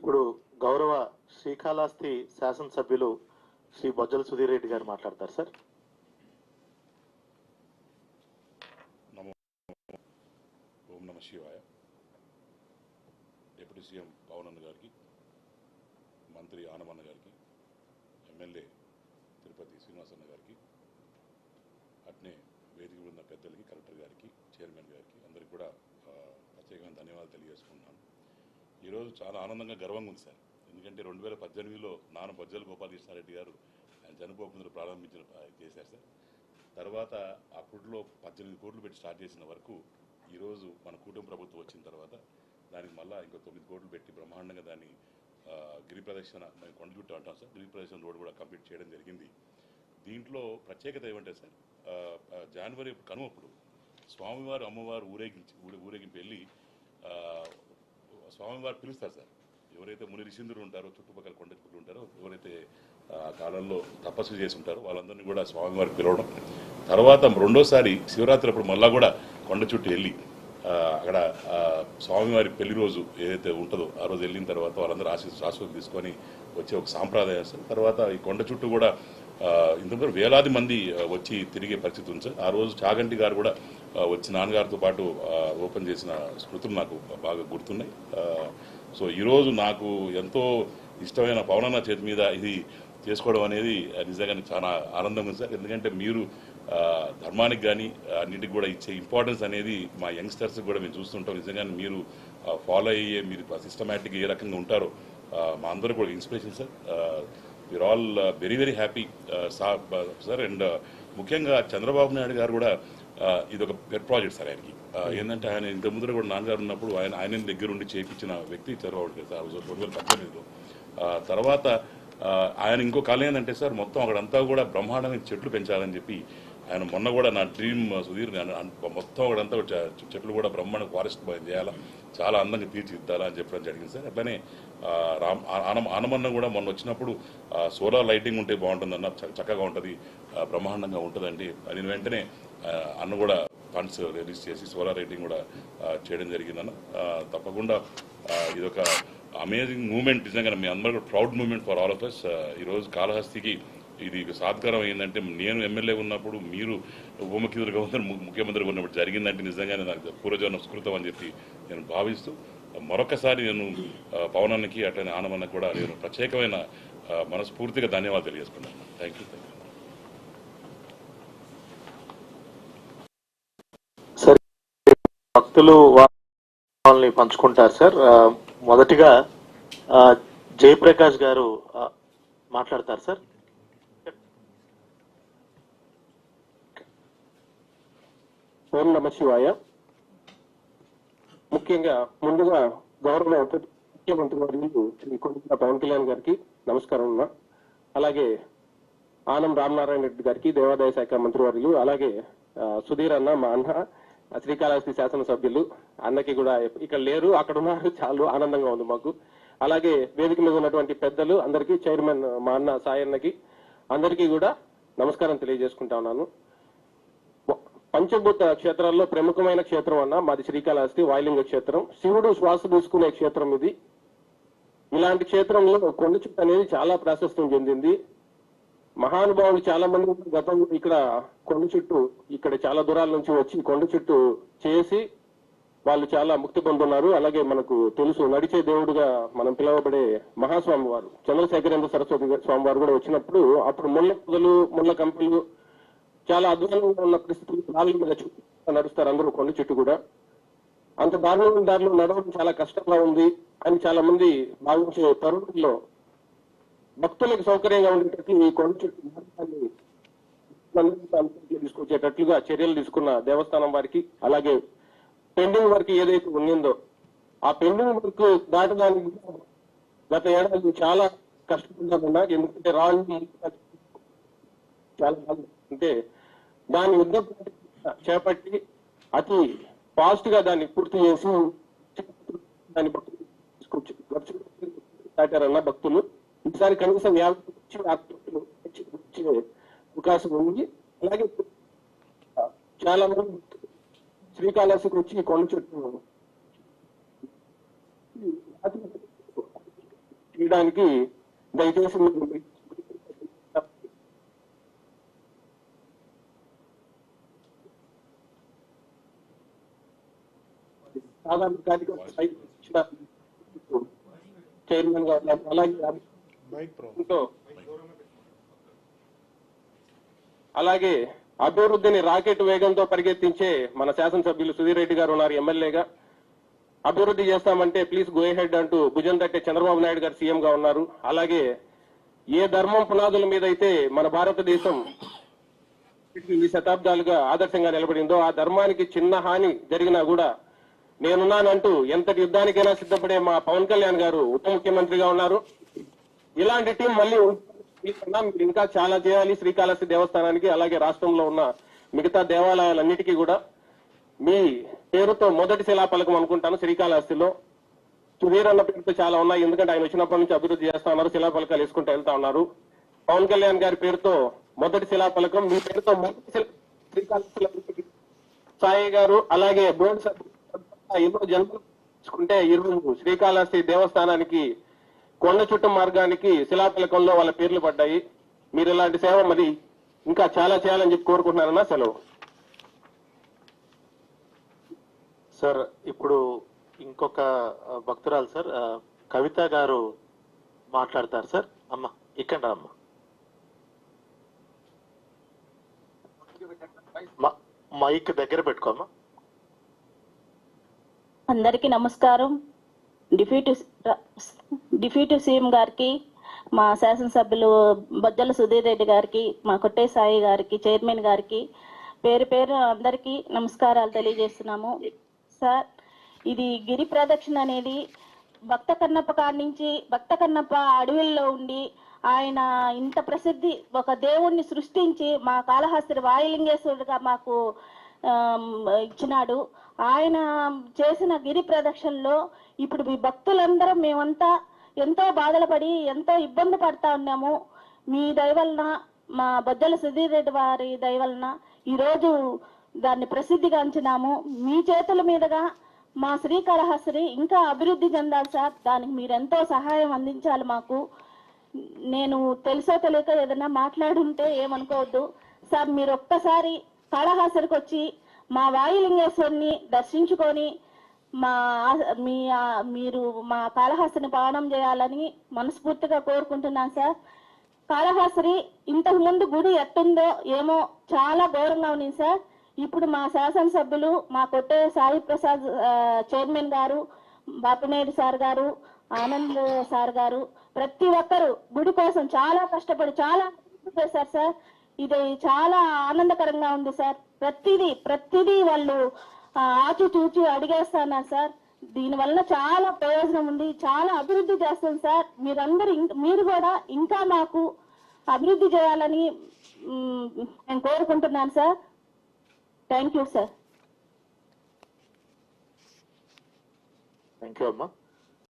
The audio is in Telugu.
ఇప్పుడు గౌరవ శ్రీకాళహస్తి శాసనసభ్యులు శ్రీ బొజ్జల సుధీర్ రెడ్డి గారు మాట్లాడతారు సార్. ఓం నమ శివాయ. డిప్యూటీ సీఎం పవన్ అన్న గారికి, మంత్రి ఆనమన్న గారికి, ఎమ్మెల్యే తిరుపతి శ్రీనివాసన్న గారికి, అట్నే వేదిక ఉన్న పెద్దలకి, కలెక్టర్ గారికి, చైర్మన్ గారికి అందరికీ కూడా ప్రత్యేకమైన ధన్యవాదాలు తెలియజేసుకుంటున్నాను. ఈరోజు చాలా ఆనందంగా గర్వంగా ఉంది సార్. ఎందుకంటే 2018లో నాన్న బొజ్జల గోపాలకృష్ణారెడ్డి గారు ఆయన చనిపోకుండా చేశారు సార్. తర్వాత అప్పట్లో 18 కోట్లు పెట్టి స్టార్ట్ చేసిన వరకు ఈరోజు మన కూటమి ప్రభుత్వం వచ్చిన తర్వాత దానికి మళ్ళీ ఇంకో 9 కోట్లు పెట్టి బ్రహ్మాండంగా దాన్ని గిరి ప్రదక్షిణ, దాన్ని కొండగుట్టు అంటాం సార్, గిరి ప్రదక్షిణ రోడ్ కూడా కంప్లీట్ చేయడం జరిగింది. దీంట్లో ప్రత్యేకత ఏమంటే సార్, జనవరి కనుమప్పుడు స్వామివారు అమ్మవారు ఊరేగింపు వెళ్ళి స్వామివారు పిలుస్తారు సార్. ఎవరైతే ముని ఋషింద్రులు ఉంటారో, చుట్టుపక్కల కొండ చుట్టూ ఉంటారో, ఎవరైతే కాలంలో తపస్సు చేసి ఉంటారో వాళ్ళందరినీ కూడా స్వామివారికి పిలవడం. తర్వాత రెండోసారి శివరాత్రి అప్పుడు మళ్ళా కూడా కొండ చుట్టూ వెళ్ళి అక్కడ స్వామివారి పెళ్లి రోజు ఏదైతే ఉంటుందో ఆ రోజు వెళ్ళిన తర్వాత వాళ్ళందరూ ఆశీస్సులు తీసుకొని వచ్చే ఒక సాంప్రదాయం సార్. తర్వాత ఈ కొండ చుట్టూ కూడా ఇంతవరకు వేలాది మంది వచ్చి తిరిగే పరిస్థితి ఉంది సార్. ఆ రోజు చాగంటి గారు కూడా వచ్చి నాన్నగారితో పాటు ఓపెన్ చేసిన స్మృతులు నాకు బాగా గుర్తున్నాయి. సో ఈరోజు నాకు ఎంతో ఇష్టమైన పవనన్న చేతి మీద ఇది చేసుకోవడం అనేది నిజంగా చాలా ఆనందంగా ఉంది సార్. ఎందుకంటే మీరు ధర్మానికి కానీ అన్నిటికి కూడా ఇచ్చే ఇంపార్టెన్స్ అనేది మా యంగ్స్టర్స్కి కూడా మేము చూస్తుంటాం. నిజంగా మీరు ఫాలో అయ్యే, మీరు సిస్టమేటిక్గా ఏ రకంగా ఉంటారో మా అందరూ కూడా inspiration sir. We are all very very happy sir. And ముఖ్యంగా చంద్రబాబు నాయుడు గారు కూడా ఇది ఒక పెట్ ప్రాజెక్ట్ సార్ ఆయనకి. ఏంటంటే ఆయన ఇంత ముందర కూడా నాన్నగారు ఉన్నప్పుడు ఆయన దగ్గర ఉండి చేయించిన వ్యక్తి చంద్రబాబు గారు సార్ 2018లో. తర్వాత ఆయన ఇంకో కళ ఏంటంటే సార్, మొత్తం అక్కడంతా కూడా బ్రహ్మాండమైన చెట్లు పెంచాలని చెప్పి ఆయన మొన్న కూడా నా డ్రీమ్ సుధీర్ మొత్తం అక్కడంతా చెట్లు కూడా బ్రహ్మాండ ఫారెస్ట్ చేయాలా, చాలా అందంగా తీర్చిదిద్దాలా అని చెప్పడం జరిగింది సార్. అట్లనే ఆనమన్న కూడా మొన్న వచ్చినప్పుడు సోలార్ లైటింగ్ ఉంటే బాగుంటుందన్న, చక్కగా ఉంటుంది, బ్రహ్మాండంగా ఉంటుందండి అని వెంటనే అన్న కూడా ఫండ్స్ రిలీజ్ చేసి సోలార్ లైటింగ్ కూడా చేయడం జరిగిందన్న. తప్పకుండా ఇదొక అమేజింగ్ మూమెంట్, నిజంగా మీ అందరూ proud moment for all of us. ఈరోజు కాళహస్తికి ఇది సాధికారం అయిందంటే నేను ఎమ్మెల్యే ఉన్నప్పుడు, మీరు ఉప ముఖ్యమంత్రిగా ఉన్నారు, ముఖ్యమంత్రిగా ఉన్నప్పుడు జరిగిందంటే నిజంగానే నాకు పూర్వజన్మ స్కృతం అని చెప్పి నేను భావిస్తూ మరొకసారి నేను పవనన్నకి అట్లనే ఆనమన్నకి కూడా నేను ప్రత్యేకమైన మనస్ఫూర్తిగా ధన్యవాదాలు తెలియజేసుకున్నాను. Thank you. సార్, భక్తులు వాళ్ళని పంచుకుంటారు సార్. మొదటిగా జయప్రకాష్ గారు మాట్లాడతారు సార్. ఓం నమ శివాయ. ముఖ్యంగా ముందుగా గౌరవ ముఖ్యమంత్రి వర్యులు శ్రీ కొడుకుల పవన్ కళ్యాణ్ గారికి నమస్కారం ఉన్నా, అలాగే ఆనం రామనారాయణ రెడ్డి గారికి దేవాదాయ శాఖ మంత్రి వర్యులు, అలాగే సుధీర్ అన్న, మా అన్న శ్రీకాళహస్తి శాసనసభ్యులు అన్నకి కూడా ఇక్కడ లేరు, అక్కడ ఉన్నారు, చాలా ఆనందంగా ఉంది మాకు. అలాగే వేదిక మీద ఉన్నటువంటి పెద్దలు అందరికీ, చైర్మన్ మా అన్న సాయన్నకి అందరికీ కూడా నమస్కారం తెలియజేసుకుంటా ఉన్నాను. పంచభూత క్షేత్రాల్లో ప్రముఖమైన క్షేత్రం అన్న మాది శ్రీకాళహస్తి వాయులింగ క్షేత్రం. శివుడు శ్వాస తీసుకునే క్షేత్రం ఇది. ఇలాంటి క్షేత్రంలో కొండ చుట్టు అనేది చాలా ప్రాశస్త్యం చెందింది. మహానుభావులు చాలా మంది గతంలో ఇక్కడ కొండ చుట్టూ, ఇక్కడ చాలా దూరాల నుంచి వచ్చి కొండ చుట్టూ చేసి వాళ్ళు చాలా ముక్తి పొందున్నారు. అలాగే మనకు తెలుసు, నడిచే దేవుడుగా మనం పిలువబడే మహాస్వామి వారు చంద్రశేఖరేంద్ర సరస్వతి స్వామి వారు కూడా వచ్చినప్పుడు అప్పుడు ముళ్ళ పొదలు, ముళ్ళ కంపెలు, చాలా అద్భుతంగా ఉన్న పరిస్థితులు, దారుల మీద నడుస్తారు అందరూ కొండ చుట్టూ కూడా. అంత దారుణమైన దారిలో నడవడం చాలా కష్టంగా ఉంది అని చాలా మంది భావించే తరుణంలో భక్తులకు సౌకర్యంగా ఉండేటట్లు ఈ కొండ చుట్టూ తీసుకొచ్చేటట్లుగా చర్యలు తీసుకున్న దేవస్థానం వారికి, అలాగే పెండింగ్ వర్క్ ఏదైతే ఉన్నిందో ఆ పెండింగ్ వర్క్ దాటడానికి గత ఏడాది చాలా కష్టపడ్డా. ఎందుకంటే రాళ్ళు చాలా అంటే దాని యుద్ధ చేపట్టి అతి ఫాస్ట్ గా దాన్ని పూర్తి చేసి దాని దాటారన్న భక్తులు. ఈసారి కనీసం 50 వచ్చే అవకాశం ఉంది. అలాగే చాలా మంది శ్రీకాళహస్తికి వచ్చి కొండ చుట్టూ చేయడానికి దయచేసి మీరు సాధారణ కార్యక్రమం చైర్మన్ గా ఉన్నారు. అలాగే అభివృద్ధిని రాకెట్ వేగంతో పరిగెత్తించే మన శాసనసభ్యులు సుధీర్ రెడ్డి గారు ఉన్నారు ఎమ్మెల్యేగా. అభివృద్ధి చేస్తామంటే ప్లీజ్ గో హెడ్ అంటూ భుజం తట్టే చంద్రబాబు నాయుడు గారు సీఎం గా ఉన్నారు. అలాగే ఏ ధర్మం పునాదుల మీద అయితే మన భారతదేశం ఈ శతాబ్దాలుగా ఆదర్శంగా నిలబడిందో ఆ ధర్మానికి చిన్న హాని జరిగినా కూడా నేనున్నానంటూ ఎంతటి యుద్ధానికైనా సిద్ధపడే మా పవన్ కళ్యాణ్ గారు ఉప ముఖ్యమంత్రిగా ఉన్నారు. ఇలాంటి టీం మళ్ళీ మీరు ఇంకా చాలా చేయాలి శ్రీకాళహస్తి దేవస్థానానికి, అలాగే రాష్ట్రంలో ఉన్న మిగతా దేవాలయాలన్నిటికీ కూడా. మీ పేరుతో మొదటి శిలాఫలకం అనుకుంటాను శ్రీకాళహస్తిలో. సుధీర్ అన్న పేరుతో చాలా ఉన్నాయి, ఎందుకంటే ఆయన వచ్చినప్పటి నుంచి అభివృద్ధి చేస్తా ఉన్నారు, శిలాఫలకాలు వేసుకుంటూ వెళ్తా ఉన్నారు. పవన్ కళ్యాణ్ గారి పేరుతో మొదటి శిలాఫలకం, మీ పేరుతో మొదటి శ్రీకాళహస్తి సాయి గారు, అలాగే బోర్డు సభ్యులు ఎన్నో జన్మలు తీసుకుంటే ఈరోజు శ్రీకాళహస్తి దేవస్థానానికి కొండ చుట్టూ మార్గానికి శిలాఫలకంలో వాళ్ళ పేర్లు పడ్డాయి. మీరు ఇలాంటి సేవ మరి ఇంకా చాలా చేయాలని చెప్పి కోరుకుంటున్నారన్నా. సెలవు. సార్ ఇప్పుడు ఇంకొక భక్తురాలు సార్ కవిత గారు మాట్లాడతారు సార్. అమ్మ ఇక్కడ అమ్మ మైక్ దగ్గర పెట్టుకోమ్మా. అందరికీ నమస్కారం. డిప్యూటీ సీఎం గారికి, మా శాసనసభ్యులు బొజ్జల సుధీర్ రెడ్డి గారికి, మా కొట్టే సాయి గారికి, చైర్మన్ గారికి పేరు పేరు అందరికీ నమస్కారాలు తెలియజేస్తున్నాము. సార్, ఇది గిరి ప్రదక్షిణ అనేది భక్త కన్నప్ప కాడి నుంచి, భక్త కన్నప్ప అడవుల్లో ఉండి ఆయన ఇంత ప్రసిద్ధి ఒక దేవుణ్ణి సృష్టించి మా కాళహస్తి వాయులింగేశ్వరుడుగా మాకు ఇచ్చినాడు. ఆయన చేసిన గిరి ప్రదక్షిణలో ఇప్పుడు మీ భక్తులందరం మేమంతా ఎంతో బాధలు పడి ఎంతో ఇబ్బంది పడతా ఉన్నాము. మీ దయవలన, మా బొజ్జల సుధీర్ రెడ్డి వారి దయవలన ఈరోజు దాన్ని ప్రసిద్ధిగాంచినాము. మీ చేతుల మీదుగా మా శ్రీకాళహస్తి ఇంకా అభివృద్ధి చెందాలి సార్. దానికి మీరెంతో సహాయం అందించాలి మాకు. నేను తెలుసో తెలియక ఏదైనా మాట్లాడుంటే ఏమనుకోవద్దు సార్. మీరు ఒక్కసారి కాళహస్తికి వచ్చి మా వాయులింగేశ్వరిని దర్శించుకొని మీరు మా కాళహస్తిని పావనం చేయాలని మనస్ఫూర్తిగా కోరుకుంటున్నాను సార్. కాళహస్తి ఇంతకు ముందు గుడి ఎట్టుందో ఏమో చాలా ఘోరంగా ఉంది సార్. ఇప్పుడు మా శాసనసభ్యులు, మా కొట్టే సాయి ప్రసాద్ చైర్మన్ గారు, బాపినేడు సార్ గారు, ఆనంద్ సార్ గారు ప్రతి ఒక్కరు గుడి కోసం చాలా కష్టపడి చాలా చేశారు సార్. ఇది చాలా ఆనందకరంగా ఉంది సార్. ప్రతిదీ వాళ్ళు ఆచితూచి అడిగేస్తున్నారు సార్. దీని వల్ల చాలా ప్రయోజనం ఉంది, చాలా అభివృద్ధి చేస్తుంది సార్. మీరు కూడా ఇంకా మాకు అభివృద్ధి చేయాలని నేను కోరుకుంటున్నాను sir. Thank you sir. Thank you అమ్మా.